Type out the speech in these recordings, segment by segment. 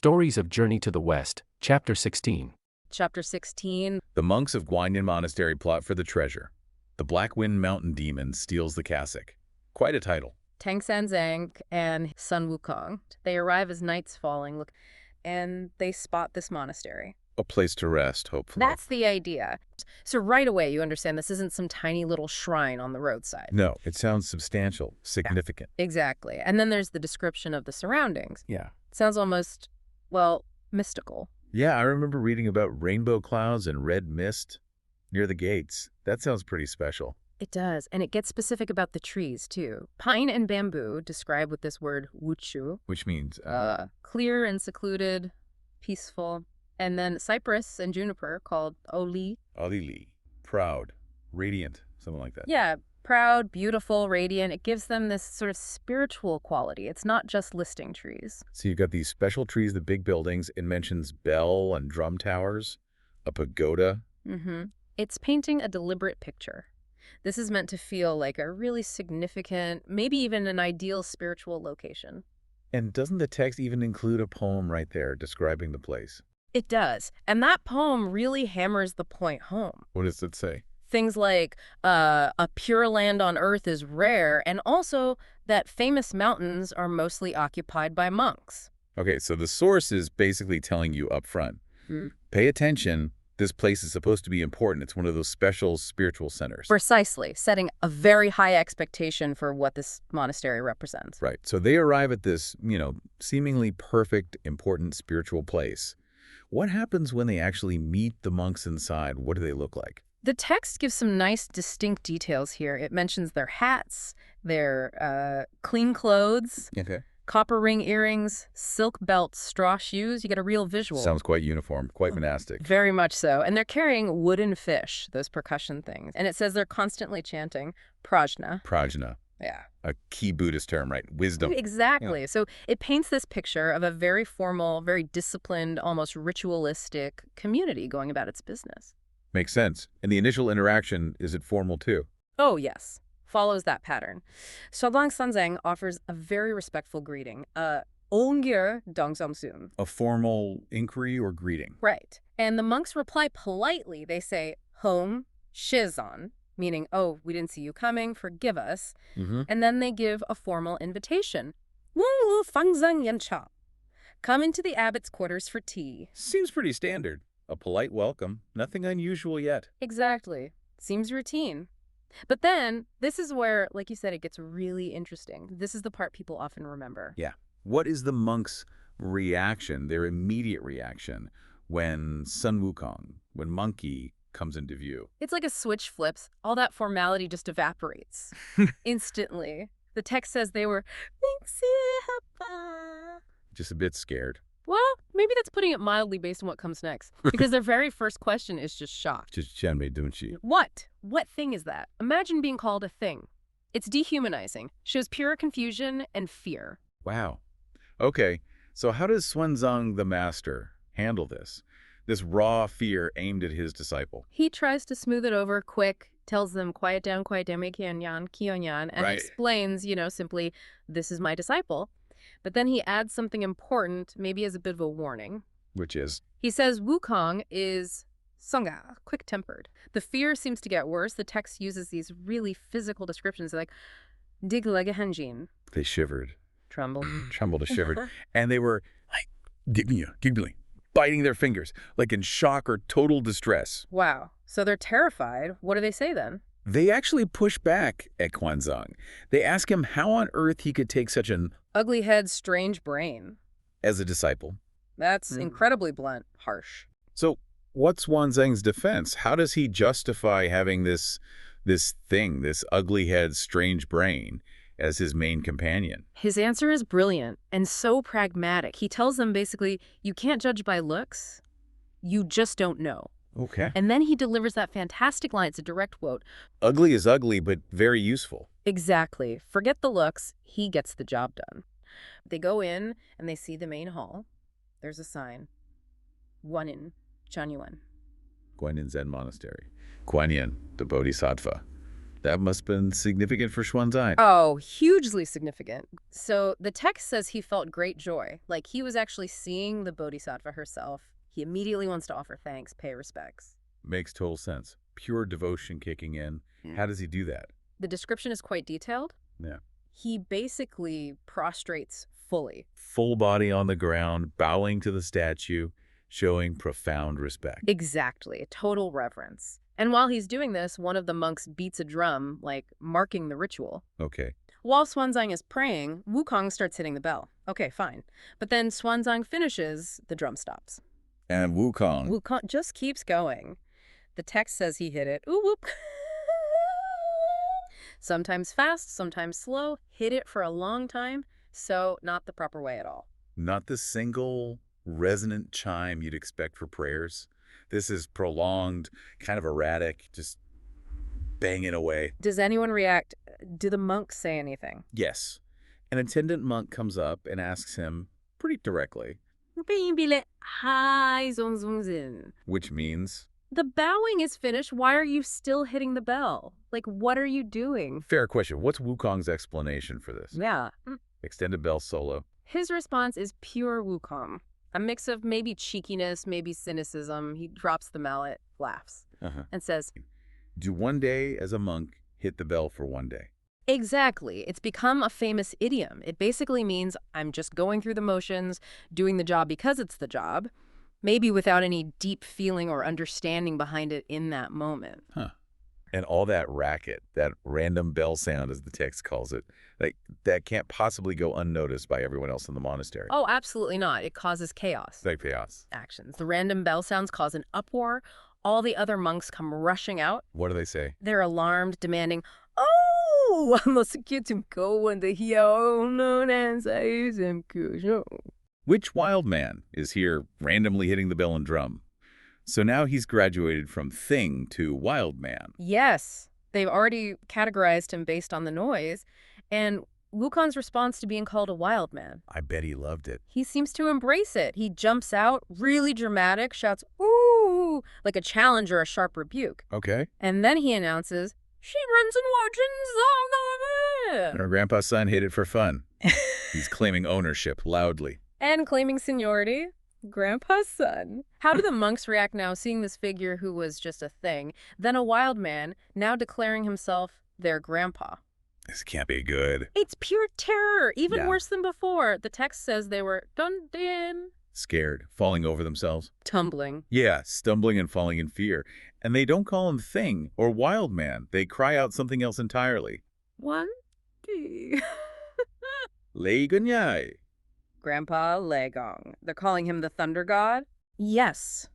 Stories of Journey to the West, Chapter 16. Chapter 16. The monks of Guanyin Monastery plot for the treasure. The Black Wind Mountain Demon steals the cassock. Quite a title. Tang Sanzang and Sun Wukong. They arrive as night's falling, and they spot this monastery. A place to rest, hopefully. That's the idea. So right away, you understand this isn't some tiny little shrine on the roadside. No, it sounds substantial, significant. Yeah, exactly. And then there's the description of the surroundings. Yeah. It sounds almost, well, mystical. Yeah, I remember reading about rainbow clouds and red mist near the gates. That sounds pretty special. It does, and it gets specific about the trees, too. Pine and bamboo, described with this word wuchu. Which means? Clear and secluded, peaceful. And then cypress and juniper, called oli. Alili. Proud. Radiant. Something like that. Yeah, proud, beautiful, radiant. It gives them this sort of spiritual quality. It's not just listing trees. So you've got these special trees, the big buildings. It mentions bell and drum towers, a pagoda. It's painting a deliberate picture. This is meant to feel like a really significant, maybe even an ideal spiritual location. And doesn't the text even include a poem right there describing the place? It does. And that poem really hammers the point home. What does it say? Things like, a pure land on earth is rare, and also that famous mountains are mostly occupied by monks. Okay, so the source is basically telling you up front, pay attention, this place is supposed to be important. It's one of those special spiritual centers. Precisely, setting a very high expectation for what this monastery represents. Right, so they arrive at this, seemingly perfect, important spiritual place. What happens when they actually meet the monks inside? What do they look like? The text gives some nice, distinct details here. It mentions their hats, their clean clothes, copper ring earrings, silk belts, straw shoes. You get a real visual. Sounds quite uniform, quite monastic. Very much so. And they're carrying wooden fish, those percussion things. And it says they're constantly chanting prajna. Prajna. Yeah. A key Buddhist term, right? Wisdom. Exactly. Yeah. So it paints this picture of a very formal, very disciplined, almost ritualistic community going about its business. Makes sense. And the initial interaction, is it formal too? Oh, yes. Follows that pattern. Shablang Sanzang offers a very respectful greeting. Ongir dongsamsum. A formal inquiry or greeting. Right. And the monks reply politely. They say, home, shizan, meaning, oh, we didn't see you coming, forgive us. And then they give a formal invitation. Wu fangzang yancha. Come into the abbot's quarters for tea. Seems pretty standard. A polite welcome. Nothing unusual yet. Exactly. Seems routine. But then, this is where, like you said, it gets really interesting. This is the part people often remember. Yeah. What is the monk's reaction, their immediate reaction, when Sun Wukong, when Monkey comes into view? It's like a switch flips. All that formality just evaporates instantly. The text says they were just a bit scared. Well, maybe that's putting it mildly based on what comes next. Because their very first question is just shocked. Just Chanmei Dunchi. What? What thing is that? Imagine being called a thing. It's dehumanizing. Shows pure confusion and fear. Wow. Okay, so how does Xuanzang the master handle this? This raw fear aimed at his disciple. He tries to smooth it over quick, tells them, quiet down, Kionyan, and explains, simply, this is my disciple. But then he adds something important, maybe as a bit of a warning. Which is? He says Wukong is songa, quick-tempered. The fear seems to get worse. The text uses these really physical descriptions like diglagehanjin. They shivered. Trembled. Trembled, shivered. And they were like, giggling, biting their fingers, like in shock or total distress. Wow. So they're terrified. What do they say then? They actually push back at Xuanzang. They ask him how on earth he could take such an ugly head, strange brain as a disciple. That's incredibly blunt, harsh. So what's Xuanzang's defense? How does he justify having this thing, this ugly head, strange brain, as his main companion? His answer is brilliant and so pragmatic. He tells them basically, you can't judge by looks. You just don't know. Okay. And then he delivers that fantastic line. It's a direct quote. Ugly is ugly, but very useful. Exactly. Forget the looks. He gets the job done. They go in and they see the main hall. There's a sign. Guanyin, Chanyuan. Guanyin Zen Monastery. Guanyin, the Bodhisattva. That must have been significant for Xuanzang. Oh, hugely significant. So the text says he felt great joy, like he was actually seeing the bodhisattva herself. He immediately wants to offer thanks, pay respects. Makes total sense. Pure devotion kicking in. How does he do that? The description is quite detailed. Yeah. He basically prostrates fully. Full body on the ground, bowing to the statue, showing profound respect. Exactly, total reverence. And while he's doing this, one of the monks beats a drum, like marking the ritual. Okay. While Xuanzang is praying, Wukong starts hitting the bell. Okay, fine. But then Xuanzang finishes, the drum stops. And Wukong. Wukong just keeps going. The text says he hit it. Ooh, whoop. Sometimes fast, sometimes slow. Hit it for a long time. So not the proper way at all. Not the single resonant chime you'd expect for prayers. This is prolonged, kind of erratic, just banging away. Does anyone react? Do the monks say anything? Yes. An attendant monk comes up and asks him pretty directly, which means, the bowing is finished. Why are you still hitting the bell? Like, what are you doing? fair question, what's Wukong's explanation for this? Yeah. Extended bell solo. His response is pure Wukong. A mix of maybe cheekiness, maybe cynicism. He drops the mallet, laughs, and says, Do one day as a monk hit the bell for one day. exactly. It's become a famous idiom. It basically means I'm just going through the motions, doing the job because it's the job, maybe without any deep feeling or understanding behind it in that moment. And all that racket, that random bell sound as the text calls it, like that can't possibly go unnoticed by everyone else in the monastery. Oh, absolutely not. It causes chaos. It's like chaos. Actions. The random bell sounds cause an uproar. All the other monks come rushing out. What do they say? They're alarmed, demanding, "Oh, Which wild man is here randomly hitting the bell and drum? So now he's graduated from thing to wild man. Yes, they've already categorized him based on the noise, and Wukong's response to being called a wild man. I bet he loved it. He seems to embrace it. He jumps out, really dramatic, shouts, "Ooh," like a challenge or a sharp rebuke. Okay. And then he announces, "She runs and watches And our grandpa's son hit it for fun. He's claiming ownership loudly. and claiming seniority. Grandpa's son. How do the monks react now, seeing this figure who was just a thing, then a wild man, now declaring himself their grandpa? This can't be good. It's pure terror, even Yeah. worse than before. The text says they were dun-din, Scared, falling over themselves. tumbling. Yeah, stumbling and falling in fear. And they don't call him thing or wild man. They cry out something else entirely. One, two. Lei Gunyai. Grandpa Legong. They're calling him the Thunder God? Yes,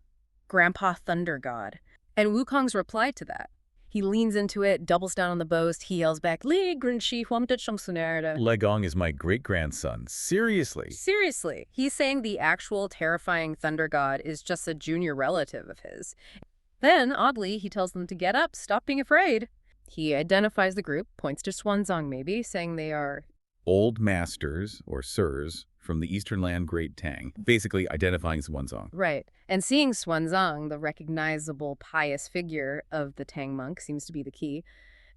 Grandpa Thunder God. And Wukong's reply to that. He leans into it, doubles down on the boast. He yells back, "Li Grenshi Huamda Chongsunerde." Legong is my great-grandson. Seriously. Seriously, he's saying the actual terrifying Thunder God is just a junior relative of his. Then, oddly, he tells them to get up, stop being afraid. He identifies the group, points to Xuanzang maybe, saying they are Old masters, or sirs, from the eastern land Great Tang, basically identifying Xuanzang. right. And seeing Xuanzang, the recognizable pious figure of the Tang monk, seems to be the key.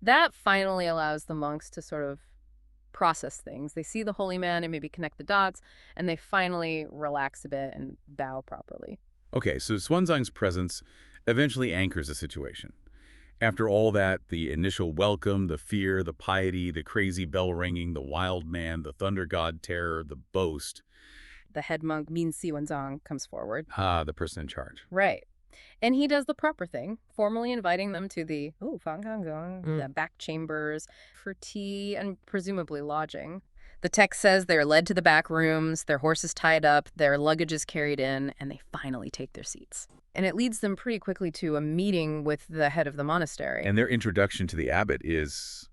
That finally allows the monks to sort of process things. They see the holy man and maybe connect the dots, and they finally relax a bit and bow properly. Okay, so Xuanzang's presence eventually anchors the situation. After all that, the initial welcome, the fear, the piety, the crazy bell ringing, the wild man, the thunder god terror, the boast. The head monk, Min Xuanzang, comes forward. The person in charge. Right. And he does the proper thing, formally inviting them to the the back chambers for tea and presumably lodging. The text says they're led to the back rooms, their horses tied up, their luggage is carried in, and they finally take their seats. And it leads them pretty quickly to a meeting with the head of the monastery. And their introduction to the abbot is,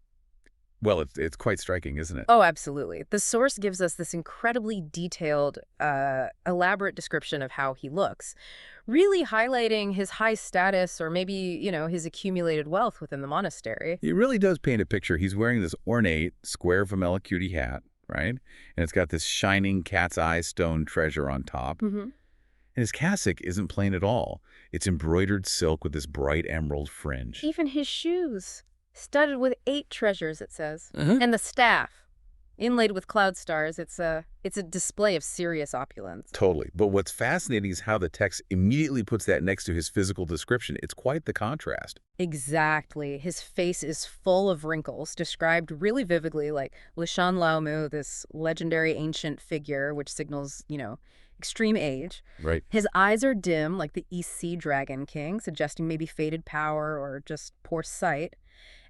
well, it's quite striking, isn't it? Oh, absolutely. The source gives us this incredibly detailed, elaborate description of how he looks, really highlighting his high status or maybe, his accumulated wealth within the monastery. He really does paint a picture. He's wearing this ornate, square Vermella-Cutie hat, right? And it's got this shining cat's eye stone treasure on top. Mm-hmm. And his cassock isn't plain at all. It's embroidered silk with this bright emerald fringe. Even his shoes. Studded with 8 treasures, it says. Uh-huh. And the staff, inlaid with cloud stars, it's a display of serious opulence. Totally. But what's fascinating is how the text immediately puts that next to his physical description. It's quite the contrast. Exactly. His face is full of wrinkles, described really vividly, like Lishan Laomu, this legendary ancient figure, which signals, extreme age. Right. His eyes are dim, like the East Sea Dragon King, suggesting maybe faded power or just poor sight.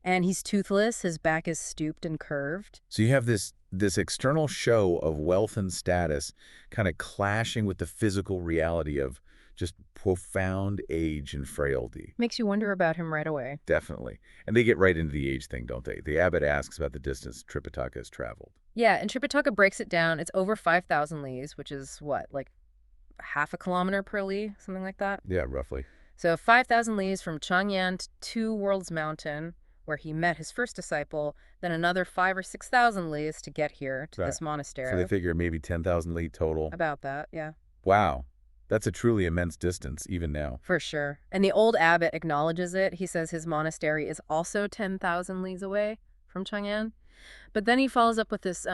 And he's toothless, his back is stooped and curved. So you have this external show of wealth and status kind of clashing with the physical reality of just profound age and frailty. Makes you wonder about him right away. Definitely. And they get right into the age thing, don't they? The abbot asks about the distance Tripitaka has traveled. Yeah, and Tripitaka breaks it down. It's over 5,000 leagues, which is what, like half a kilometer per li, something like that? Yeah, roughly. So 5,000 leagues from Chang'an to World's Mountain, where he met his first disciple, then another 5,000 or 6,000 leagues to get here to this monastery. So they figure maybe 10,000 li total. About that, yeah. Wow. That's a truly immense distance, even now. For sure. And the old abbot acknowledges it. He says his monastery is also 10,000 leagues away from Chang'an. But then he follows up with this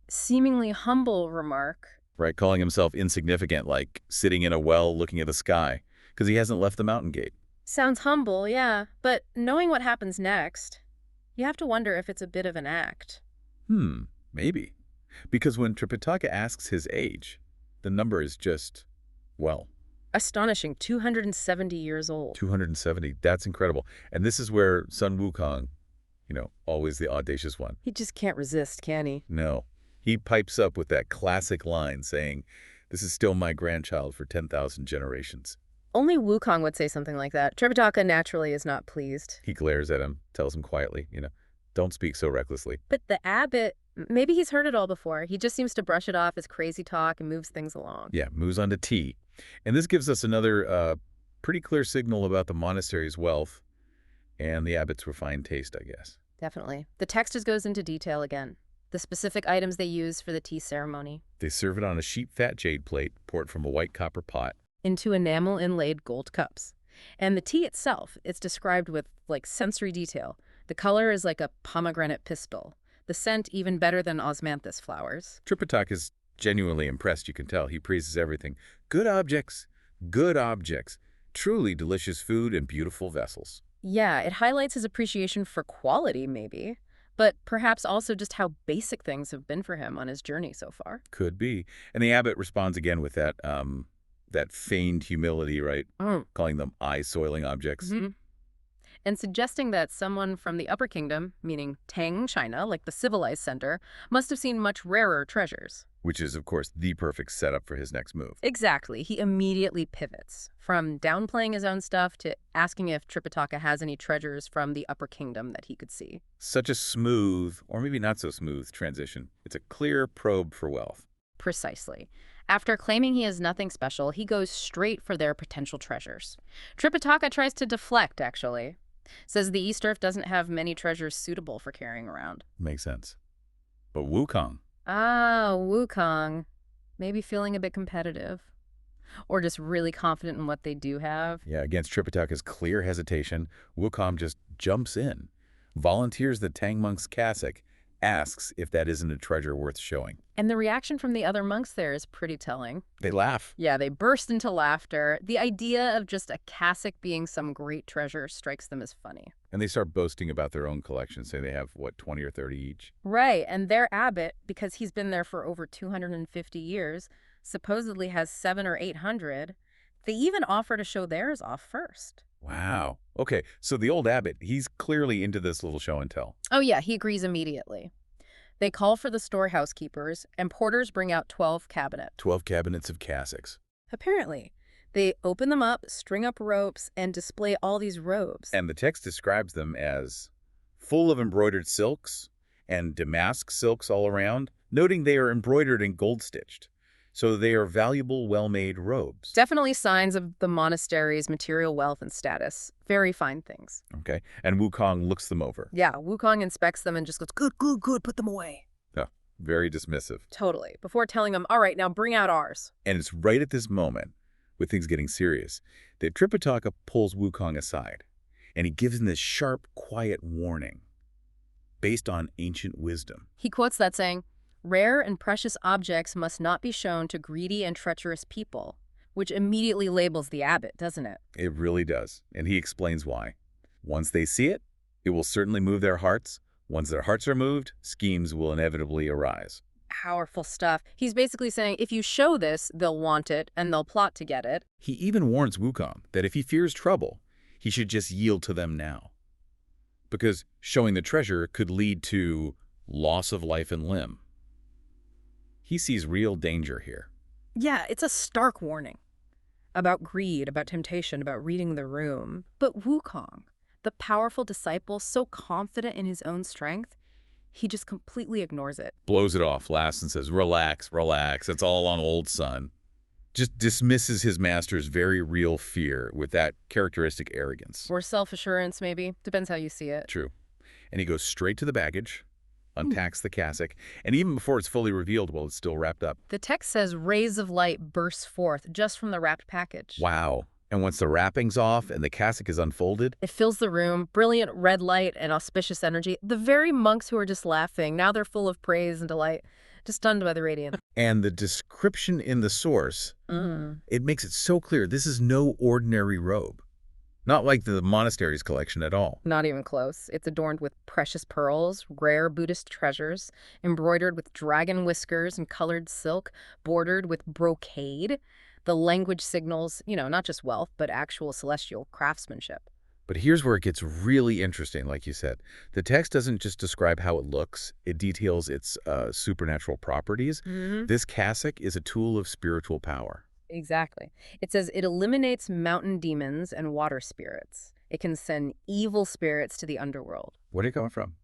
seemingly humble remark. Right, calling himself insignificant, like sitting in a well looking at the sky, because he hasn't left the mountain gate. Sounds humble, yeah. But knowing what happens next, you have to wonder if it's a bit of an act. Maybe. Because when Tripitaka asks his age, the number is just, well, astonishing, 270 years old. 270. That's incredible. And this is where Sun Wukong, always the audacious one. He just can't resist, can he? No. He pipes up with that classic line saying, "This is still my grandchild for 10,000 generations." Only Wukong would say something like that. Tripitaka naturally is not pleased. He glares at him, tells him quietly, don't speak so recklessly. But the abbot, maybe he's heard it all before. He just seems to brush it off as crazy talk and moves things along. Yeah, moves on to tea. And this gives us another pretty clear signal about the monastery's wealth and the abbot's refined taste, I guess. Definitely. The text just goes into detail again. The specific items they use for the tea ceremony. They serve it on a sheep-fat jade plate, poured from a white copper pot. Into enamel-inlaid gold cups. And the tea itself, it's described with, sensory detail. The color is like a pomegranate pistil. The scent even better than osmanthus flowers. Tripitaka is genuinely impressed, you can tell. He praises everything. Good objects. Good objects. Truly delicious food and beautiful vessels. Yeah, it highlights his appreciation for quality, maybe. But perhaps also just how basic things have been for him on his journey so far. Could be. And the abbot responds again with that feigned humility, right? Calling them eye-soiling objects. Mm-hmm. And suggesting that someone from the Upper Kingdom, meaning Tang, China, like the civilized center, must have seen much rarer treasures. Which is, of course, the perfect setup for his next move. Exactly. He immediately pivots from downplaying his own stuff to asking if Tripitaka has any treasures from the Upper Kingdom that he could see. Such a smooth, or maybe not so smooth, transition. It's a clear probe for wealth. Precisely. After claiming he has nothing special, he goes straight for their potential treasures. Tripitaka tries to deflect, actually. Says the East Earth doesn't have many treasures suitable for carrying around. Makes sense. But Wukong. Ah, Wukong. Maybe feeling a bit competitive. Or just really confident in what they do have. Yeah, against Tripitaka's clear hesitation, Wukong just jumps in, volunteers the Tang monk's cassock, asks if that isn't a treasure worth showing. And the reaction from the other monks there is pretty telling. They laugh. Yeah, they burst into laughter. The idea of just a cassock being some great treasure strikes them as funny. And they start boasting about their own collection, say they have, 20 or 30 each? Right, and their abbot, because he's been there for over 250 years, supposedly has 700 or 800. They even offer to show theirs off first. Wow. Okay, so the old abbot, he's clearly into this little show and tell. Oh yeah, he agrees immediately. They call for the storehouse keepers, and porters bring out 12 cabinets. 12 cabinets of cassocks. Apparently. They open them up, string up ropes, and display all these robes. And the text describes them as full of embroidered silks and damask silks all around, noting they are embroidered and gold-stitched. So they are valuable, well-made robes. Definitely signs of the monastery's material wealth and status. Very fine things. Okay. And Wukong looks them over. Yeah, Wukong inspects them and just goes, good, good, good, put them away. Oh, very dismissive. Totally. Before telling them, all right, now bring out ours. And it's right at this moment, with things getting serious, that Tripitaka pulls Wukong aside. And he gives him this sharp, quiet warning based on ancient wisdom. He quotes that saying, "Rare and precious objects must not be shown to greedy and treacherous people," which immediately labels the abbot, doesn't it? It really does. And he explains why. Once they see it, it will certainly move their hearts. Once their hearts are moved, schemes will inevitably arise. Powerful stuff. He's basically saying if you show this, they'll want it and they'll plot to get it. He even warns Wukong that if he fears trouble, he should just yield to them now. Because showing the treasure could lead to loss of life and limb. He sees real danger here. Yeah, it's a stark warning about greed, about temptation, about reading the room. But Wukong, the powerful disciple, so confident in his own strength, he just completely ignores it. Blows it off, laughs and says, "Relax, relax, it's all on old son." Just dismisses his master's very real fear with that characteristic arrogance. Or self-assurance, maybe. Depends how you see it. True. And he goes straight to the baggage, unpacks the cassock, and even before it's fully revealed, well, it's still wrapped up. The text says rays of light burst forth just from the wrapped package. Wow. And once the wrapping's off and the cassock is unfolded, it fills the room, brilliant red light and auspicious energy. The very monks who were just laughing, now they're full of praise and delight, just stunned by the radiance. And the description in the source, it makes it so clear this is no ordinary robe. Not like the monastery's collection at all. Not even close. It's adorned with precious pearls, rare Buddhist treasures, embroidered with dragon whiskers and colored silk, bordered with brocade. The language signals, not just wealth, but actual celestial craftsmanship. But here's where it gets really interesting, like you said. The text doesn't just describe how it looks, it details its supernatural properties. This cassock is a tool of spiritual power. Exactly. It says it eliminates mountain demons and water spirits. It can send evil spirits to the underworld. Where did it come from?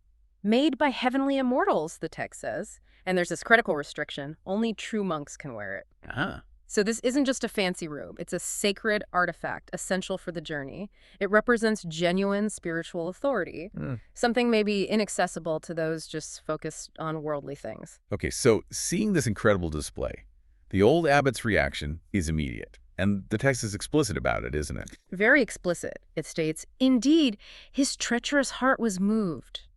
Made by heavenly immortals, the text says. And there's this critical restriction. Only true monks can wear it. So this isn't just a fancy robe. It's a sacred artifact essential for the journey. It represents genuine spiritual authority, something maybe inaccessible to those just focused on worldly things. Okay, so seeing this incredible display, the old abbot's reaction is immediate. And the text is explicit about it, isn't it? Very explicit. It states, "Indeed, his treacherous heart was moved."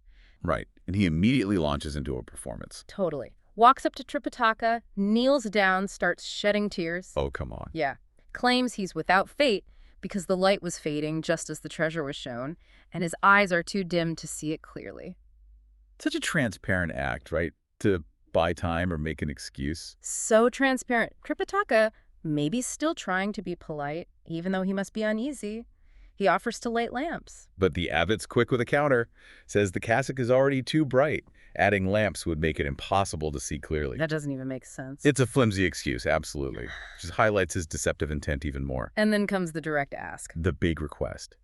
Right. And he immediately launches into a performance. Totally. Walks up to Tripitaka, kneels down, starts shedding tears. Oh, come on. Yeah. Claims he's without fate because the light was fading just as the treasure was shown, and his eyes are too dim to see it clearly. Such a transparent act, right? To buy time or make an excuse. So transparent. Tripitaka, maybe still trying to be polite, even though he must be uneasy. He offers to light lamps. But the abbot's quick with a counter, says the cassock is already too bright. Adding lamps would make it impossible to see clearly. That doesn't even make sense. It's a flimsy excuse, absolutely. Just highlights his deceptive intent even more. And then comes the direct ask. The big request.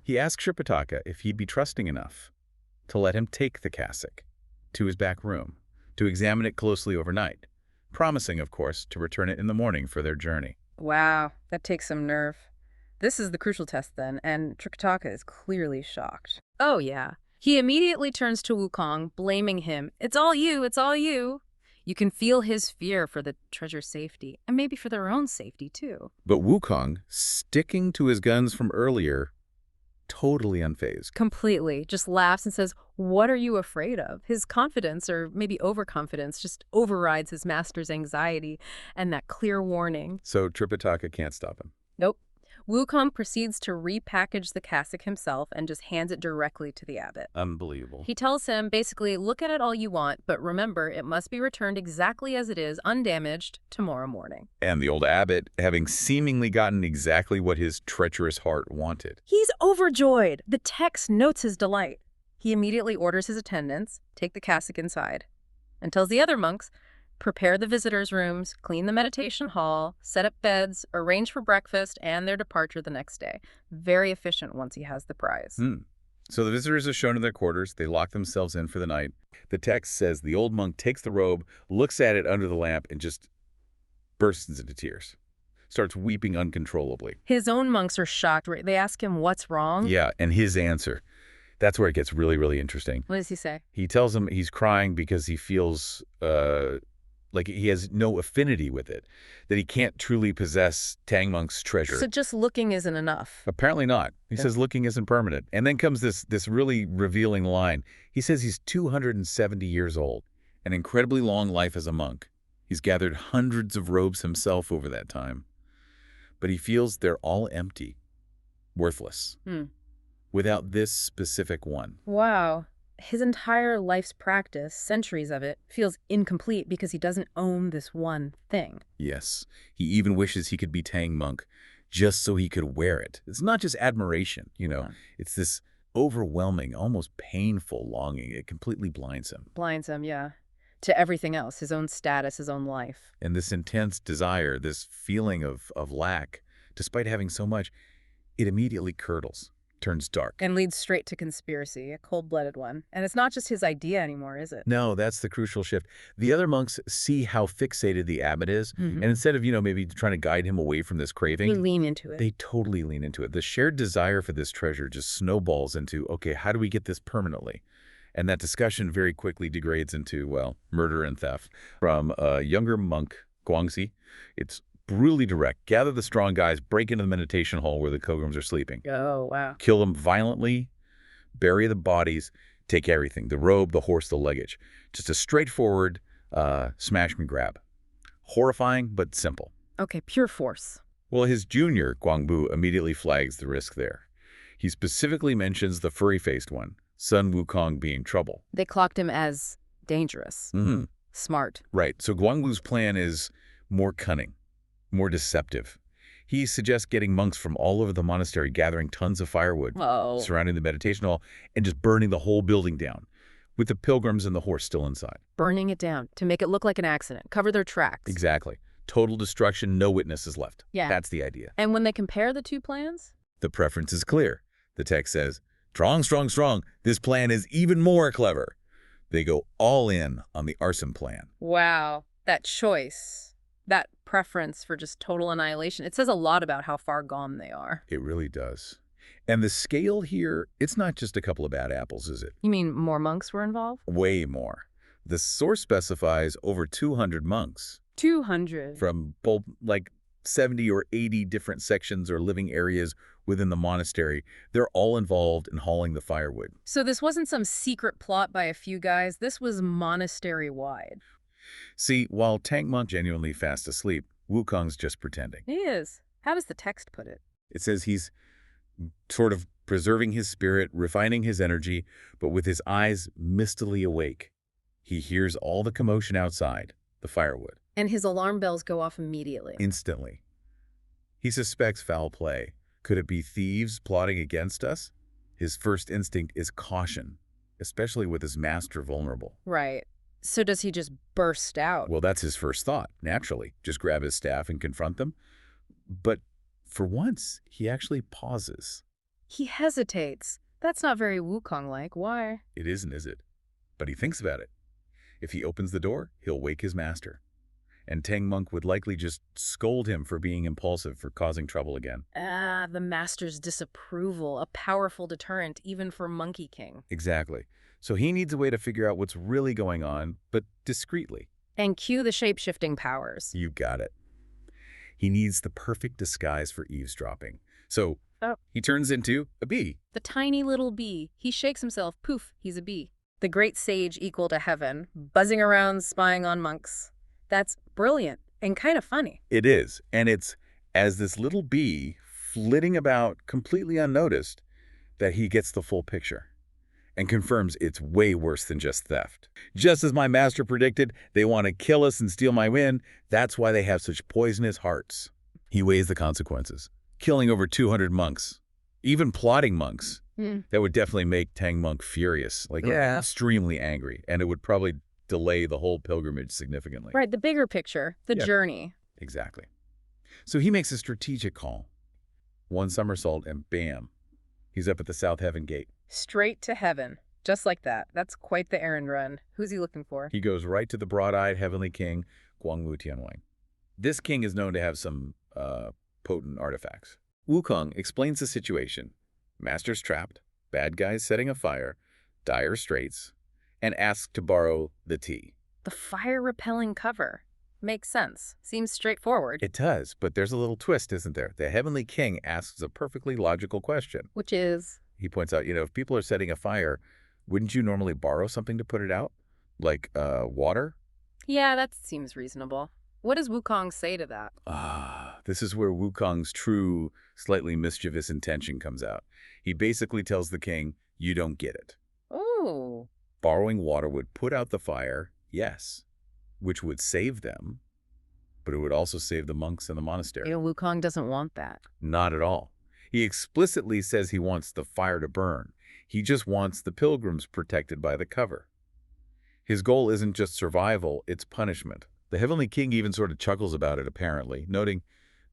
He asks Tripitaka if he'd be trusting enough to let him take the cassock to his back room, to examine it closely overnight, promising, of course, to return it in the morning for their journey. Wow, that takes some nerve. This is the crucial test then, and Tripitaka is clearly shocked. Oh yeah. He immediately turns to Wukong, blaming him. "It's all you, it's all you." You can feel his fear for the treasure's safety, and maybe for their own safety too. But Wukong, sticking to his guns from earlier, totally unfazed. Completely. Just laughs and says, "What are you afraid of?" His confidence, or maybe overconfidence, just overrides his master's anxiety and that clear warning. So Tripitaka can't stop him. Nope. Wukong proceeds to repackage the cassock himself and just hands it directly to the abbot. Unbelievable. He tells him, basically, look at it all you want, but remember, it must be returned exactly as it is, undamaged, tomorrow morning. And the old abbot, having seemingly gotten exactly what his treacherous heart wanted. He's overjoyed. The text notes his delight. He immediately orders his attendants, take the cassock inside, and tells the other monks, prepare the visitors' rooms, clean the meditation hall, set up beds, arrange for breakfast, and their departure the next day. Very efficient once he has the prize. So the visitors are shown in their quarters. They lock themselves in for the night. The text says the old monk takes the robe, looks at it under the lamp, and just bursts into tears. Starts weeping uncontrollably. His own monks are shocked. They ask him what's wrong. Yeah, and his answer. That's where it gets really, really interesting. What does he say? He tells them he's crying because he feels like he has no affinity with it, that he can't truly possess Tang Monk's treasure. So just looking isn't enough. Apparently not. He says looking isn't permanent. And then comes this really revealing line. He says he's 270 years old, an incredibly long life as a monk. He's gathered hundreds of robes himself over that time. But he feels they're all empty, worthless, without this specific one. Wow. His entire life's practice, centuries of it, feels incomplete because he doesn't own this one thing. Yes, he even wishes he could be Tang Monk just so he could wear it. It's not just admiration, It's this overwhelming, almost painful longing. It completely blinds him. Blinds him, yeah. To everything else, his own status, his own life. And this intense desire, this feeling of lack, despite having so much, it immediately curdles, turns dark. And leads straight to conspiracy, a cold-blooded one. And it's not just his idea anymore, is it? No, that's the crucial shift. The other monks see how fixated the abbot is, and instead of, maybe trying to guide him away from this craving, They lean into it. they totally lean into it. The shared desire for this treasure just snowballs into, okay, how do we get this permanently? And that discussion very quickly degrades into, well, murder and theft. From a younger monk, Guangxi, it's brutally direct. Gather the strong guys, break into the meditation hall where the pilgrims are sleeping. Oh, wow. Kill them violently, bury the bodies, take everything, the robe, the horse, the luggage. Just a straightforward smash and grab. Horrifying, but simple. Okay, pure force. Well, his junior, Guangbu, immediately flags the risk there. He specifically mentions the furry-faced one, Sun Wukong, being trouble. They clocked him as dangerous, smart. Right, so Guangbu's plan is more cunning, more deceptive. He suggests getting monks from all over the monastery, gathering tons of firewood, surrounding the meditation hall, and just burning the whole building down, with the pilgrims and the horse still inside. Burning it down to make it look like an accident, cover their tracks. Exactly. Total destruction, no witnesses left. Yeah. That's the idea. And when they compare the two plans? The preference is clear. The text says, strong, strong, strong. This plan is even more clever. They go all in on the arson plan. Wow, that choice, that preference for just total annihilation, it says a lot about how far gone they are. It really does. And the scale here, it's not just a couple of bad apples, is it? You mean more monks were involved? Way more. The source specifies over 200 monks. 200. From both, 70 or 80 different sections or living areas within the monastery. They're all involved in hauling the firewood. So this wasn't some secret plot by a few guys. This was monastery-wide. See, while Tang Monk genuinely fast asleep, Wukong's just pretending. He is. How does the text put it? It says he's sort of preserving his spirit, refining his energy, but with his eyes mistily awake. He hears all the commotion outside, the firewood. And his alarm bells go off immediately. Instantly. He suspects foul play. Could it be thieves plotting against us? His first instinct is caution, especially with his master vulnerable. Right. So does he just burst out? Well, that's his first thought, naturally. Just grab his staff and confront them. But for once, he actually pauses. He hesitates. That's not very Wukong-like. Why? It isn't, is it? But he thinks about it. If he opens the door, he'll wake his master. And Tang Monk would likely just scold him for being impulsive, for causing trouble again. The master's disapproval, a powerful deterrent even for Monkey King. Exactly. So he needs a way to figure out what's really going on, but discreetly. And cue the shape-shifting powers. You got it. He needs the perfect disguise for eavesdropping. So he turns into a bee. The tiny little bee. He shakes himself. Poof, he's a bee. The great sage equal to heaven, buzzing around spying on monks. That's brilliant and kind of funny. It is. And it's as this little bee flitting about completely unnoticed that he gets the full picture and confirms it's way worse than just theft. Just as my master predicted, they want to kill us and steal my win. That's why they have such poisonous hearts. He weighs the consequences. Killing over 200 monks, even plotting monks. That would definitely make Tang Monk furious, extremely angry. And it would probably delay the whole pilgrimage significantly. Right, the bigger picture, the journey. Exactly. So he makes a strategic call. One somersault and bam, he's up at the South Heaven Gate. Straight to heaven, just like that. That's quite the errand run. Who's he looking for? He goes right to the broad-eyed heavenly king, Guangwu Tianwang. This king is known to have some potent artifacts. Wukong explains the situation. Master's trapped, bad guys setting a fire, dire straits, and asks to borrow the tea. The fire-repelling cover. Makes sense. Seems straightforward. It does, but there's a little twist, isn't there? The Heavenly King asks a perfectly logical question. Which is? He points out, if people are setting a fire, wouldn't you normally borrow something to put it out? Like, water? Yeah, that seems reasonable. What does Wukong say to that? This is where Wukong's true, slightly mischievous intention comes out. He basically tells the king, you don't get it. Oh. Borrowing water would put out the fire, yes, which would save them, but it would also save the monks in the monastery. Wukong doesn't want that. Not at all. He explicitly says he wants the fire to burn. He just wants the pilgrims protected by the cover. His goal isn't just survival, it's punishment. The Heavenly King even sort of chuckles about it, apparently, noting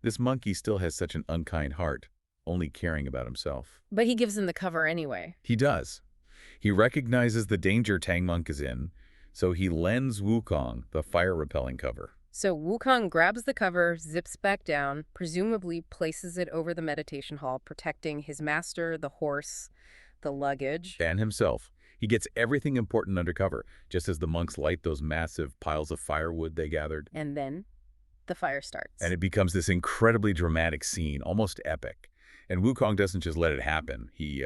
this monkey still has such an unkind heart, only caring about himself. But he gives him the cover anyway. He does. He recognizes the danger Tang Monk is in, so he lends Wukong the fire-repelling cover. So Wukong grabs the cover, zips back down, presumably places it over the meditation hall, protecting his master, the horse, the luggage. And himself. He gets everything important under cover, just as the monks light those massive piles of firewood they gathered. And then the fire starts. And it becomes this incredibly dramatic scene, almost epic. And Wukong doesn't just let it happen. He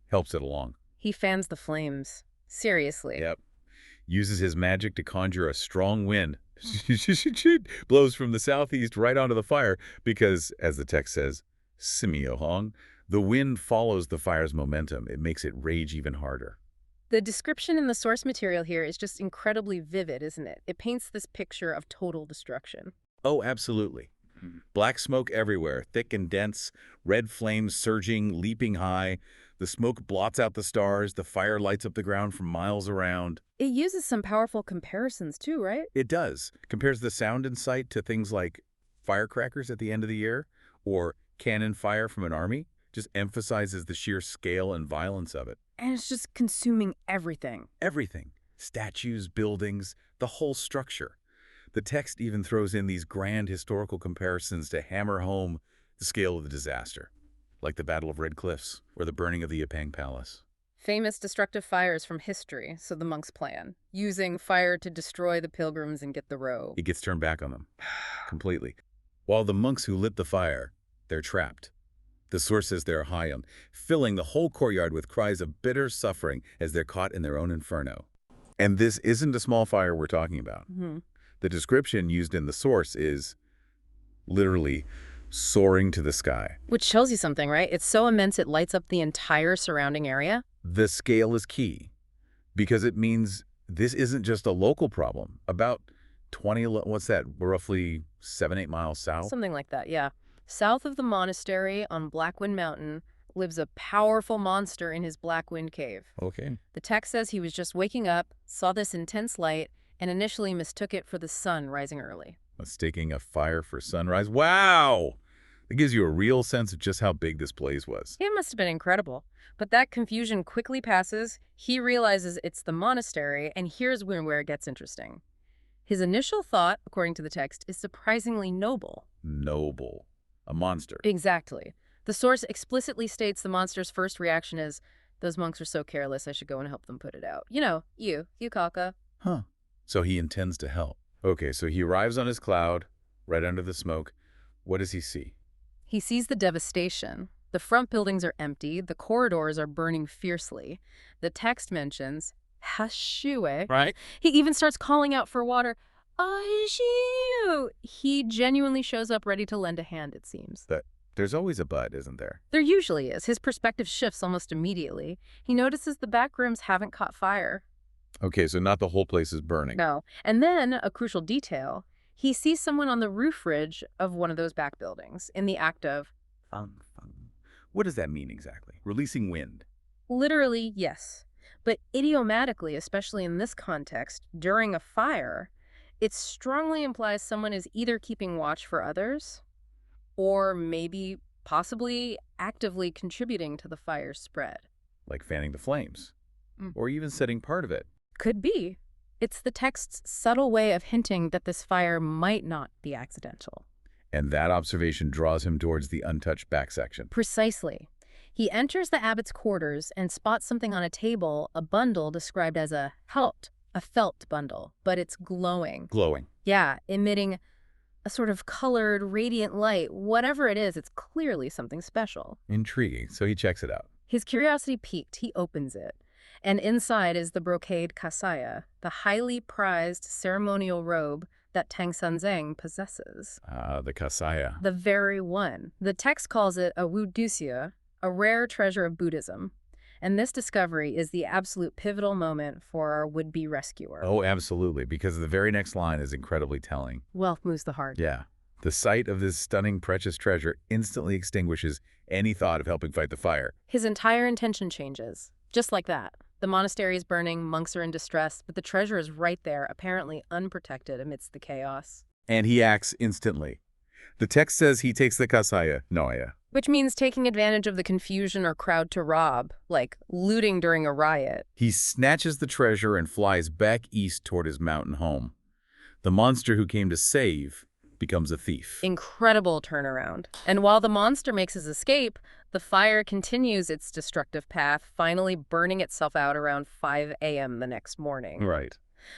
helps it along. He fans the flames. Seriously. Yep. Uses his magic to conjure a strong wind. Blows from the southeast right onto the fire because, as the text says, Simio Hong, the wind follows the fire's momentum. It makes it rage even harder. The description in the source material here is just incredibly vivid, isn't it? It paints this picture of total destruction. Oh, absolutely. Black smoke everywhere, thick and dense, red flames surging, leaping high. The smoke blots out the stars. The fire lights up the ground from miles around. It uses some powerful comparisons too, right? It does. Compares the sound and sight to things like firecrackers at the end of the year or cannon fire from an army. Just emphasizes the sheer scale and violence of it. And it's just consuming everything. Everything. Statues, buildings, the whole structure. The text even throws in these grand historical comparisons to hammer home the scale of the disaster, like the Battle of Red Cliffs or the burning of the Yapang Palace. Famous destructive fires from history, so the monks plan, using fire to destroy the pilgrims and get the robe. It gets turned back on them, completely. While the monks who lit the fire, they're trapped. The source says they're high on, filling the whole courtyard with cries of bitter suffering as they're caught in their own inferno. And this isn't a small fire we're talking about. The description used in the source is literally soaring to the sky. Which tells you something, right? It's so immense it lights up the entire surrounding area. The scale is key because it means this isn't just a local problem. About 20, what's that, roughly 7-8 miles south? Something like that, yeah. South of the monastery on Blackwind Mountain lives a powerful monster in his Blackwind cave. Okay. The text says he was just waking up, saw this intense light, and initially mistook it for the sun rising early. Mistaking a fire for sunrise. Wow! It gives you a real sense of just how big this blaze was. It must have been incredible. But that confusion quickly passes. He realizes it's the monastery, and here's where it gets interesting. His initial thought, according to the text, is surprisingly noble. Noble. A monster. Exactly. The source explicitly states the monster's first reaction is, those monks are so careless, I should go and help them put it out. You Kaka. Huh. So he intends to help. Okay, so he arrives on his cloud, right under the smoke. What does he see? He sees the devastation. The front buildings are empty. The corridors are burning fiercely. The text mentions Hashue. Right. He even starts calling out for water. Ashiu! He genuinely shows up ready to lend a hand, it seems. There's always a but, isn't there? There usually is. His perspective shifts almost immediately. He notices the back rooms haven't caught fire. Okay, so not the whole place is burning. No. And then, a crucial detail, he sees someone on the roof ridge of one of those back buildings in the act of Fung. What does that mean exactly? Releasing wind. Literally, yes. But idiomatically, especially in this context, during a fire, it strongly implies someone is either keeping watch for others or maybe, possibly, actively contributing to the fire's spread. Like fanning the flames. Or even setting part of it. Could be. It's the text's subtle way of hinting that this fire might not be accidental. And that observation draws him towards the untouched back section. Precisely. He enters the abbot's quarters and spots something on a table, a bundle described as a halt, A felt bundle, but it's glowing. Glowing. Yeah, emitting a sort of colored, radiant light. Whatever it is, it's clearly something special. Intriguing. So he checks it out. His curiosity piqued. He opens it. And inside is the brocade casaya, the highly prized ceremonial robe that Tang Sanzang possesses. The kasaya. The very one. The text calls it a wuduxia, a rare treasure of Buddhism. And this discovery is the absolute pivotal moment for our would-be rescuer. Oh, absolutely, because the very next line is incredibly telling. Wealth moves the heart. Yeah. The sight of this stunning, precious treasure instantly extinguishes any thought of helping fight the fire. His entire intention changes. Just like that. The monastery is burning, monks are in distress, but the treasure is right there, apparently unprotected amidst the chaos. And he acts instantly. The text says he takes the kasaya, Noya. Which means taking advantage of the confusion or crowd to rob, like looting during a riot. He snatches the treasure and flies back east toward his mountain home. The monster who came to save becomes a thief. Incredible turnaround. And while the monster makes his escape, the fire continues its destructive path, finally burning itself out around 5 a.m. the next morning. Right.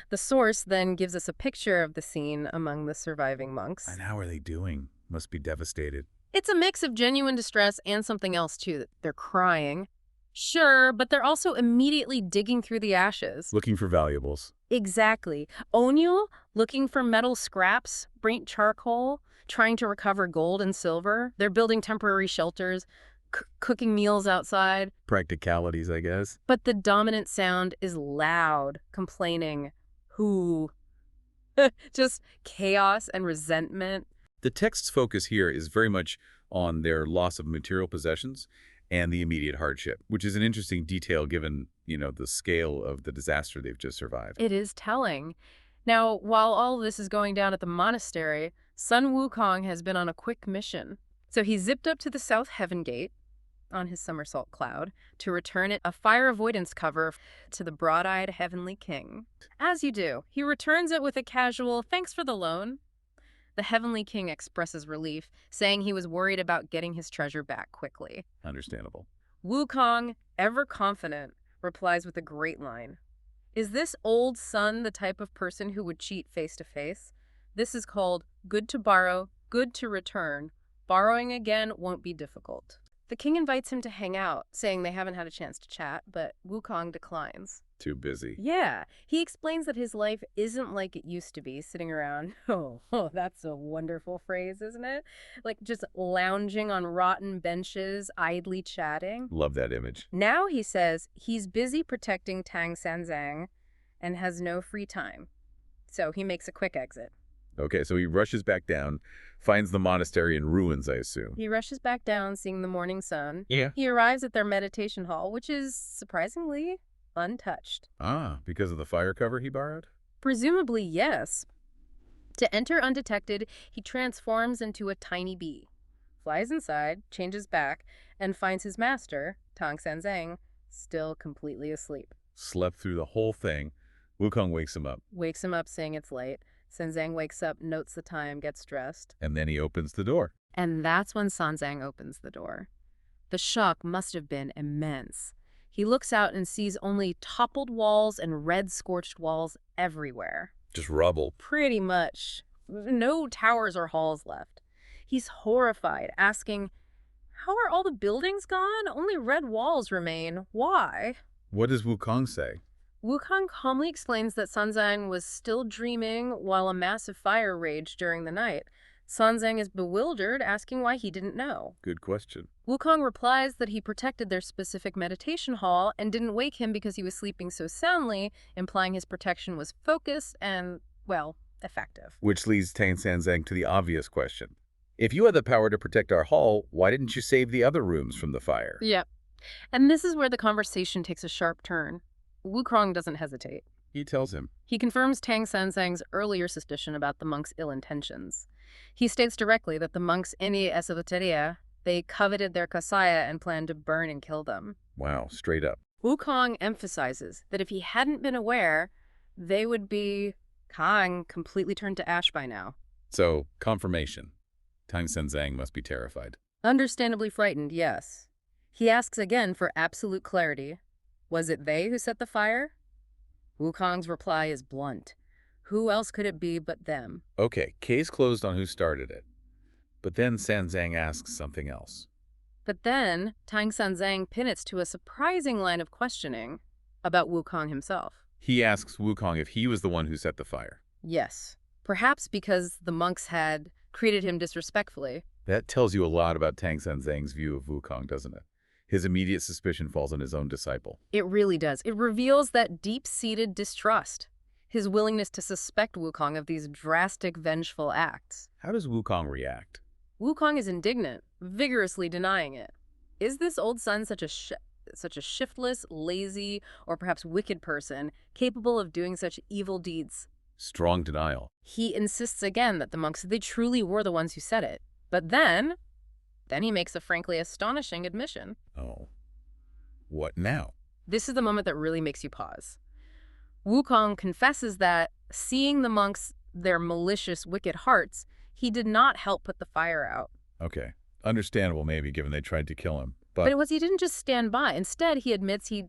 The source then gives us a picture of the scene among the surviving monks. And how are they doing? Must be devastated. It's a mix of genuine distress and something else, too. They're crying. Sure, but they're also immediately digging through the ashes. Looking for valuables. Exactly. Onyo, looking for metal scraps, burnt charcoal, trying to recover gold and silver. They're building temporary shelters, cooking meals outside. Practicalities, I guess. But the dominant sound is loud, complaining. Who? Just chaos and resentment. The text's focus here is very much on their loss of material possessions and the immediate hardship, which is an interesting detail given, the scale of the disaster they've just survived. It is telling. Now, while all this is going down at the monastery, Sun Wukong has been on a quick mission. So he zipped up to the South Heaven Gate on his somersault cloud to return it a fire avoidance cover to the broad-eyed Heavenly King. As you do, he returns it with a casual, "Thanks for the loan." The Heavenly King expresses relief, saying he was worried about getting his treasure back quickly. Understandable. Wukong, ever confident, replies with a great line. Is this old Sun the type of person who would cheat face to face? This is called good to borrow, good to return. Borrowing again won't be difficult. The king invites him to hang out, saying they haven't had a chance to chat, but Wukong declines. Too busy. Yeah, he explains that his life isn't like it used to be, sitting around. Oh, that's a wonderful phrase, isn't it? Like just lounging on rotten benches, idly chatting. Love that image. Now, he says, he's busy protecting Tang Sanzang and has no free time. So he makes a quick exit. Okay, so he rushes back down, finds the monastery in ruins, I assume. He rushes back down, seeing the morning sun. Yeah. He arrives at their meditation hall, which is, surprisingly, untouched. Ah, because of the fire cover he borrowed? Presumably, yes. To enter undetected, he transforms into a tiny bee, flies inside, changes back, and finds his master, Tang Sanzang, still completely asleep. Slept through the whole thing. Wukong wakes him up. Wakes him up saying it's late. Sanzang wakes up, notes the time, gets dressed. And then he opens the door. And that's when Sanzang opens the door. The shock must have been immense. He looks out and sees only toppled walls and red scorched walls everywhere. Just rubble. Pretty much. No towers or halls left. He's horrified, asking, how are all the buildings gone? Only red walls remain. Why? What does Wukong say? Wukong calmly explains that Sanzang was still dreaming while a massive fire raged during the night. Sanzang is bewildered, asking why he didn't know. Good question. Wukong replies that he protected their specific meditation hall and didn't wake him because he was sleeping so soundly, implying his protection was focused and, well, effective. Which leads Tang Sanzang to the obvious question. If you had the power to protect our hall, why didn't you save the other rooms from the fire? Yep. And this is where the conversation takes a sharp turn. Wukong doesn't hesitate. He tells him. He confirms Tang Sanzang's earlier suspicion about the monks' ill intentions. He states directly that the monks in the esoteria, they coveted their kasaya and planned to burn and kill them. Wow, straight up. Wukong emphasizes that if he hadn't been aware, they would be completely turned to ash by now. So, confirmation. Tang Sanzang must be terrified. Understandably frightened, yes. He asks again for absolute clarity. Was it they who set the fire? Wukong's reply is blunt. Who else could it be but them? Okay, case closed on who started it. But then Sanzang asks something else. But then Tang Sanzang pivots to a surprising line of questioning about Wukong himself. He asks Wukong if he was the one who set the fire. Yes, perhaps because the monks had treated him disrespectfully. That tells you a lot about Tang Sanzang's view of Wukong, doesn't it? His immediate suspicion falls on his own disciple. It really does. It reveals that deep-seated distrust, his willingness to suspect Wukong of these drastic, vengeful acts. How does Wukong react? Wukong is indignant, vigorously denying it. Is this old son such a shiftless, lazy, or perhaps wicked person capable of doing such evil deeds? Strong denial. He insists again that the monks, they truly were the ones who said it. But then he makes a frankly astonishing admission. Oh. What now? This is the moment that really makes you pause. Wukong confesses that, seeing the monks, their malicious, wicked hearts, he did not help put the fire out. Okay. Understandable, maybe, given they tried to kill him. But it was he didn't just stand by. Instead, he admits he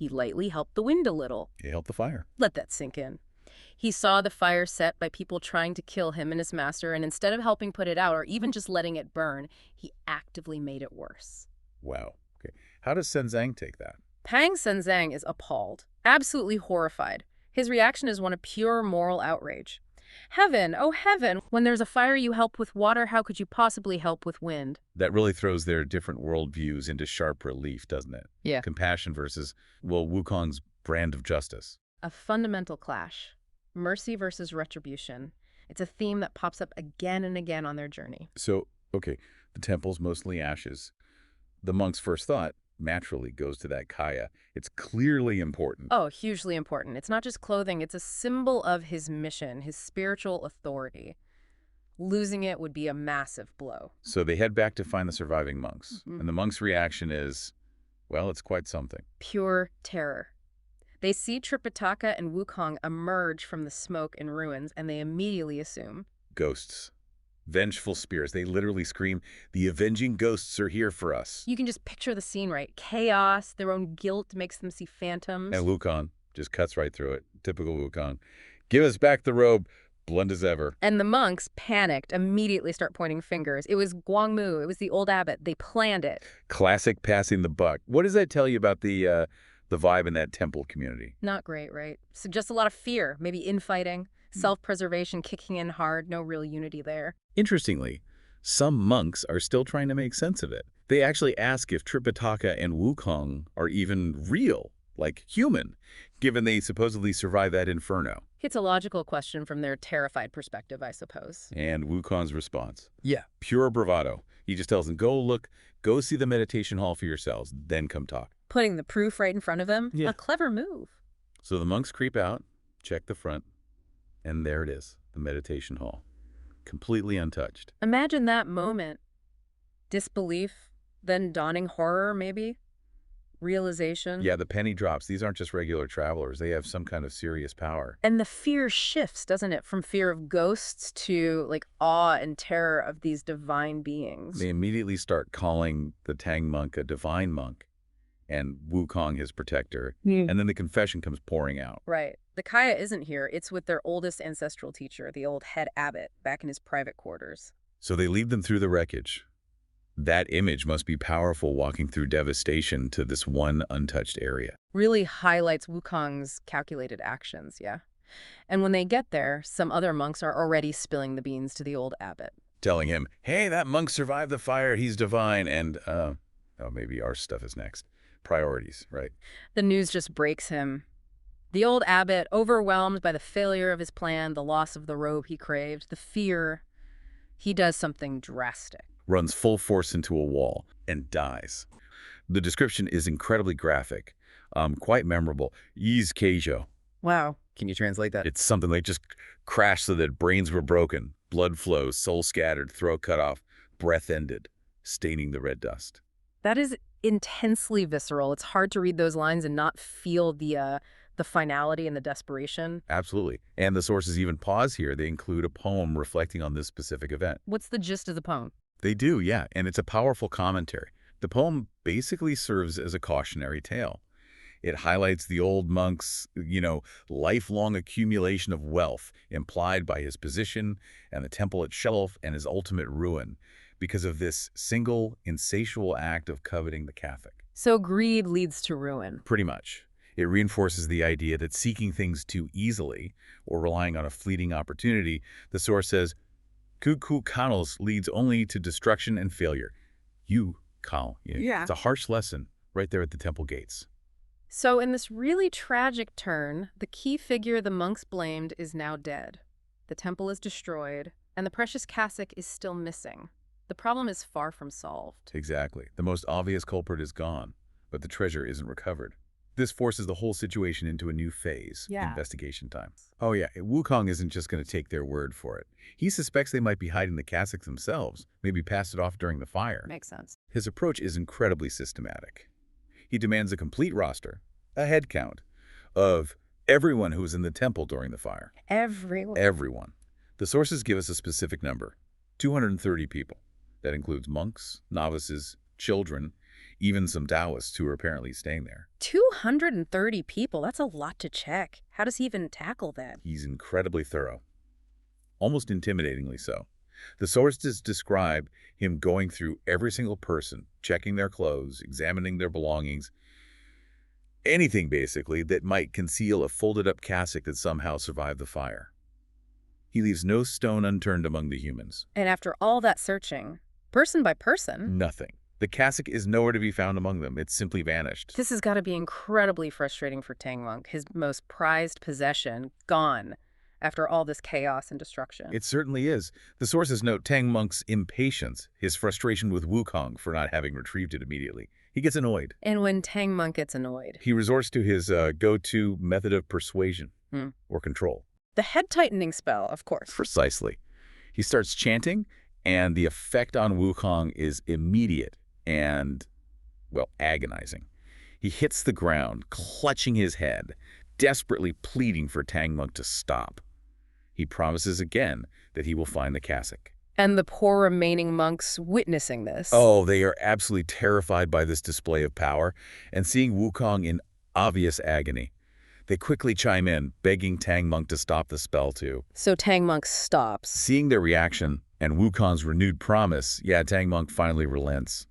lightly helped the wind a little. He helped the fire. Let that sink in. He saw the fire set by people trying to kill him and his master, and instead of helping put it out or even just letting it burn, he actively made it worse. Wow. Okay. How does Sanzang take that? Tang Sanzang is appalled, absolutely horrified. His reaction is one of pure moral outrage. Heaven, oh heaven, when there's a fire you help with water, how could you possibly help with wind? That really throws their different worldviews into sharp relief, doesn't it? Yeah. Compassion versus, well, Wukong's brand of justice. A fundamental clash. Mercy versus retribution. It's a theme that pops up again and again on their journey. So, okay, the temple's mostly ashes. The monk's first thought naturally goes to that kaya. It's clearly important. Oh, hugely important. It's not just clothing, it's a symbol of his mission, his spiritual authority. Losing it would be a massive blow. So they head back to find the surviving monks. Mm-hmm. And the monks' reaction is, well, it's quite something. Pure terror. They see Tripitaka and Wukong emerge from the smoke and ruins, and they immediately assume Ghosts. Vengeful spirits. They literally scream, the avenging ghosts are here for us. You can just picture the scene, right? Chaos, their own guilt makes them see phantoms. And Wukong just cuts right through it. Typical Wukong. Give us back the robe. Blunt as ever. And the monks, panicked, immediately start pointing fingers. It was Guangmu. It was the old abbot. They planned it. Classic passing the buck. What does that tell you about the vibe in that temple community? Not great, right? So just a lot of fear, maybe infighting, self-preservation kicking in hard, no real unity there. Interestingly, some monks are still trying to make sense of it. They actually ask if Tripitaka and Wukong are even real, like human, given they supposedly survived that inferno. It's a logical question from their terrified perspective, I suppose. And Wukong's response? Yeah. Pure bravado. He just tells them, go see the meditation hall for yourselves, then come talk. Putting the proof right in front of them? Yeah. A clever move. So the monks creep out, check the front, and there it is, the meditation hall. Completely untouched. Imagine that moment. Disbelief, then dawning horror, maybe? Realization. Yeah, the penny drops. These aren't just regular travelers. They have some kind of serious power. And the fear shifts, doesn't it? From fear of ghosts to, like, awe and terror of these divine beings. They immediately start calling the Tang monk a divine monk and Wukong his protector. And then the confession comes pouring out. Right. The Kaya isn't here. It's with their oldest ancestral teacher, the old head abbot, back in his private quarters. So they lead them through the wreckage. That image must be powerful, walking through devastation to this one untouched area. Really highlights Wukong's calculated actions, yeah? And when they get there, some other monks are already spilling the beans to the old abbot. Telling him, hey, that monk survived the fire, he's divine, and, oh, maybe our stuff is next. Priorities, right? The news just breaks him. The old abbot, overwhelmed by the failure of his plan, the loss of the robe he craved, the fear, he does something drastic. Runs full force into a wall and dies. The description is incredibly graphic, quite memorable. Yi's Keijo. Wow. Can you translate that? It's something like just crashed so that brains were broken, blood flows, soul scattered, throat cut off, breath ended, staining the red dust. That is intensely visceral. It's hard to read those lines and not feel the finality and the desperation. Absolutely. And the sources even pause here. They include a poem reflecting on this specific event. What's the gist of the poem? They do, yeah, and it's a powerful commentary. The poem basically serves as a cautionary tale. It highlights the old monk's, lifelong accumulation of wealth implied by his position and the temple itself and his ultimate ruin because of this single, insatiable act of coveting the cassock. So greed leads to ruin. Pretty much. It reinforces the idea that seeking things too easily or relying on a fleeting opportunity, the source says, Kuku Kanals leads only to destruction and failure. Yeah. It's a harsh lesson right there at the temple gates. So in this really tragic turn, the key figure the monks blamed is now dead. The temple is destroyed, and the precious cassock is still missing. The problem is far from solved. Exactly. The most obvious culprit is gone, but the treasure isn't recovered. This forces the whole situation into a new phase, investigation time. Oh yeah, Wukong isn't just going to take their word for it. He suspects they might be hiding the cassock themselves, maybe pass it off during the fire. Makes sense. His approach is incredibly systematic. He demands a complete roster, a head count, of everyone who was in the temple during the fire. Everyone. The sources give us a specific number, 230 people. That includes monks, novices, children, even some Taoists who are apparently staying there. 230 people, that's a lot to check. How does he even tackle that? He's incredibly thorough, almost intimidatingly so. The sources describe him going through every single person, checking their clothes, examining their belongings, anything basically that might conceal a folded-up cassock that somehow survived the fire. He leaves no stone unturned among the humans. And after all that searching, person by person? Nothing. The cassock is nowhere to be found among them. It's simply vanished. This has got to be incredibly frustrating for Tang Monk. His most prized possession, gone, after all this chaos and destruction. It certainly is. The sources note Tang Monk's impatience, his frustration with Wukong for not having retrieved it immediately. He gets annoyed. And when Tang Monk gets annoyed? He resorts to his go-to method of persuasion or control. The head-tightening spell, of course. Precisely. He starts chanting, and the effect on Wukong is immediate and, well, agonizing. He hits the ground, clutching his head, desperately pleading for Tang Monk to stop. He promises again that he will find the cassock. And the poor remaining monks witnessing this. Oh, they are absolutely terrified by this display of power and seeing Wukong in obvious agony. They quickly chime in, begging Tang Monk to stop the spell too. So Tang Monk stops. Seeing their reaction and Wukong's renewed promise, Tang Monk finally relents.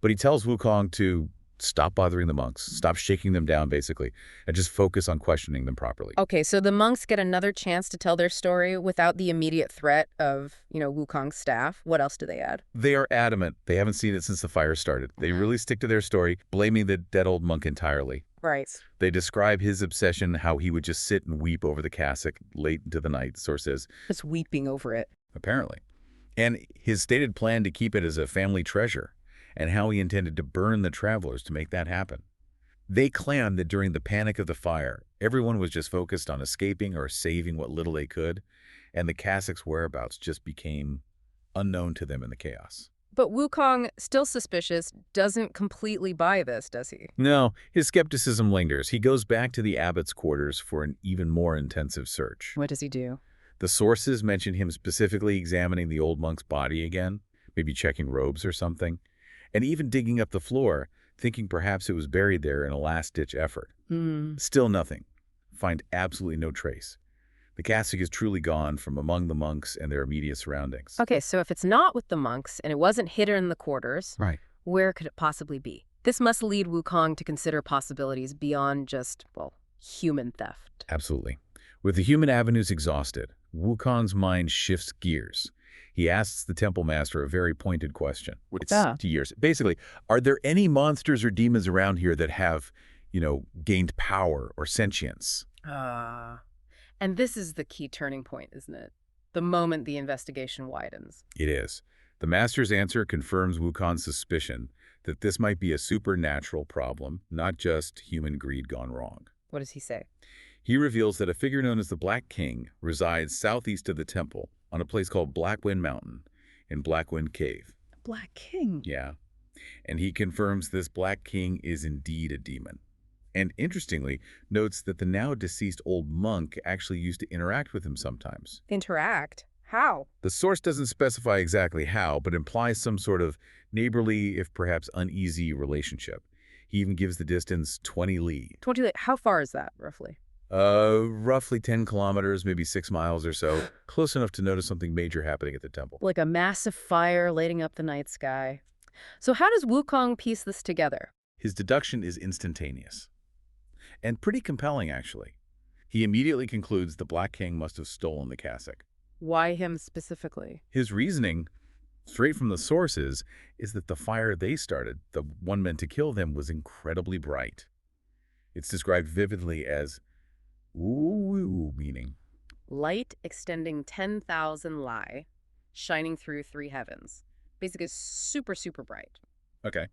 But he tells Wukong to stop bothering the monks, stop shaking them down, basically, and just focus on questioning them properly. Okay, so the monks get another chance to tell their story without the immediate threat of, Wukong's staff. What else do they add? They are adamant. They haven't seen it since the fire started. They really stick to their story, blaming the dead old monk entirely. Right. They describe his obsession, how he would just sit and weep over the cassock late into the night, the source says. Just weeping over it. Apparently. And his stated plan to keep it as a family treasure, and how he intended to burn the travelers to make that happen. They claim that during the panic of the fire, everyone was just focused on escaping or saving what little they could, and the cassock's whereabouts just became unknown to them in the chaos. But Wukong, still suspicious, doesn't completely buy this, does he? No, his skepticism lingers. He goes back to the abbot's quarters for an even more intensive search. What does he do? The sources mention him specifically examining the old monk's body again, maybe checking robes or something, and even digging up the floor, thinking perhaps it was buried there in a last-ditch effort. Still nothing. Find absolutely no trace. The cassock is truly gone from among the monks and their immediate surroundings. Okay, so if it's not with the monks and it wasn't hidden in the quarters, Right. Where could it possibly be? This must lead Wukong to consider possibilities beyond just, human theft. Absolutely. With the human avenues exhausted, Wukong's mind shifts gears. He asks the temple master a very pointed question. Basically, are there any monsters or demons around here that have, gained power or sentience? And this is the key turning point, isn't it? The moment the investigation widens. It is. The master's answer confirms Wukong's suspicion that this might be a supernatural problem, not just human greed gone wrong. What does he say? He reveals that a figure known as the Black King resides southeast of the temple on a place called Blackwind Mountain in Blackwind Cave. Black King? Yeah. And he confirms this Black King is indeed a demon. And interestingly, notes that the now deceased old monk actually used to interact with him sometimes. Interact? How? The source doesn't specify exactly how, but implies some sort of neighborly, if perhaps uneasy, relationship. He even gives the distance 20 li. 20, how far is that, roughly? Roughly 10 kilometers, maybe 6 miles or so. Close enough to notice something major happening at the temple. Like a massive fire lighting up the night sky. So how does Wukong piece this together? His deduction is instantaneous. And pretty compelling, actually. He immediately concludes the Black King must have stolen the cassock. Why him specifically? His reasoning, straight from the sources, is that the fire they started, the one meant to kill them, was incredibly bright. It's described vividly as woo, meaning Light extending 10,000 li, shining through 3 heavens. Basically super, super bright. Okay.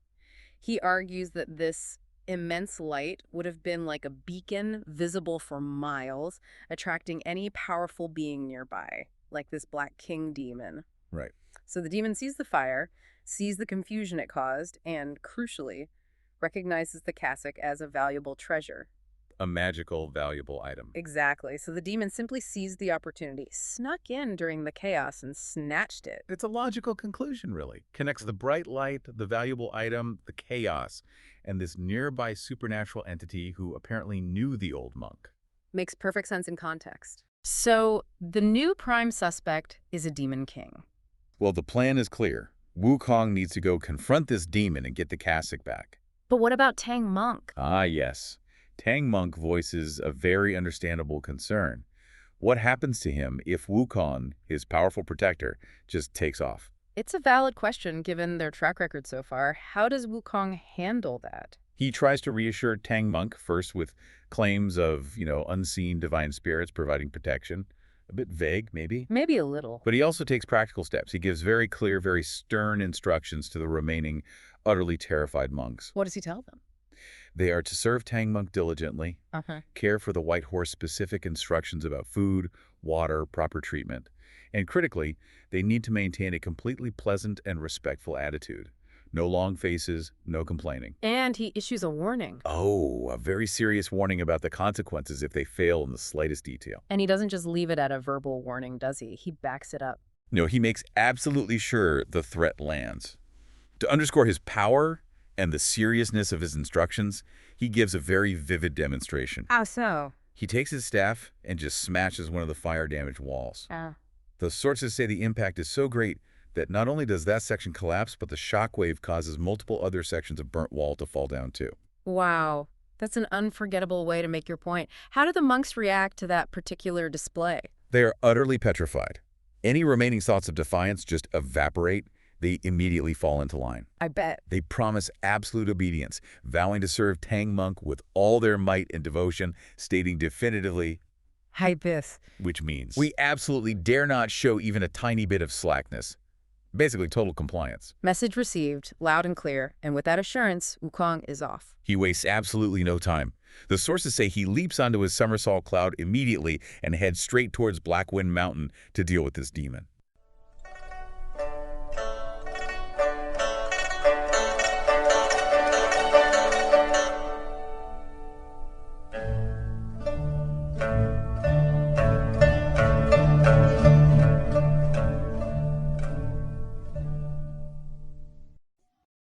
He argues that this immense light would have been like a beacon visible for miles, attracting any powerful being nearby, like this Black King demon. Right. So the demon sees the fire, sees the confusion it caused, and, crucially, recognizes the cassock as a valuable treasure. A magical, valuable item. Exactly. So the demon simply seized the opportunity, snuck in during the chaos, and snatched it. It's a logical conclusion, really. Connects the bright light, the valuable item, the chaos, and this nearby supernatural entity who apparently knew the old monk. Makes perfect sense in context. So the new prime suspect is a demon king. Well, the plan is clear. Wukong needs to go confront this demon and get the cassock back. But what about Tang Monk? Ah, yes. Tang Monk voices a very understandable concern. What happens to him if Wukong, his powerful protector, just takes off? It's a valid question given their track record so far. How does Wukong handle that? He tries to reassure Tang Monk first with claims of, unseen divine spirits providing protection. A bit vague, maybe. Maybe a little. But he also takes practical steps. He gives very clear, very stern instructions to the remaining utterly terrified monks. What does he tell them? They are to serve Tang Monk diligently, Uh-huh. care for the white horse specific instructions about food, water, proper treatment, and critically, they need to maintain a completely pleasant and respectful attitude. No long faces, no complaining. And he issues a warning. Oh, a very serious warning about the consequences if they fail in the slightest detail. And he doesn't just leave it at a verbal warning, does he? He backs it up. No, he makes absolutely sure the threat lands. To underscore his power and the seriousness of his instructions, he gives a very vivid demonstration. How so? He takes his staff and just smashes one of the fire-damaged walls. Oh. The sources say the impact is so great that not only does that section collapse, but the shockwave causes multiple other sections of burnt wall to fall down too. Wow. That's an unforgettable way to make your point. How do the monks react to that particular display? They are utterly petrified. Any remaining thoughts of defiance just evaporate. They immediately fall into line. I bet. They promise absolute obedience, vowing to serve Tang Monk with all their might and devotion, stating definitively, Hide this. which means, we absolutely dare not show even a tiny bit of slackness. Basically, total compliance. Message received, loud and clear, and with that assurance, Wukong is off. He wastes absolutely no time. The sources say he leaps onto his somersault cloud immediately and heads straight towards Blackwind Mountain to deal with this demon.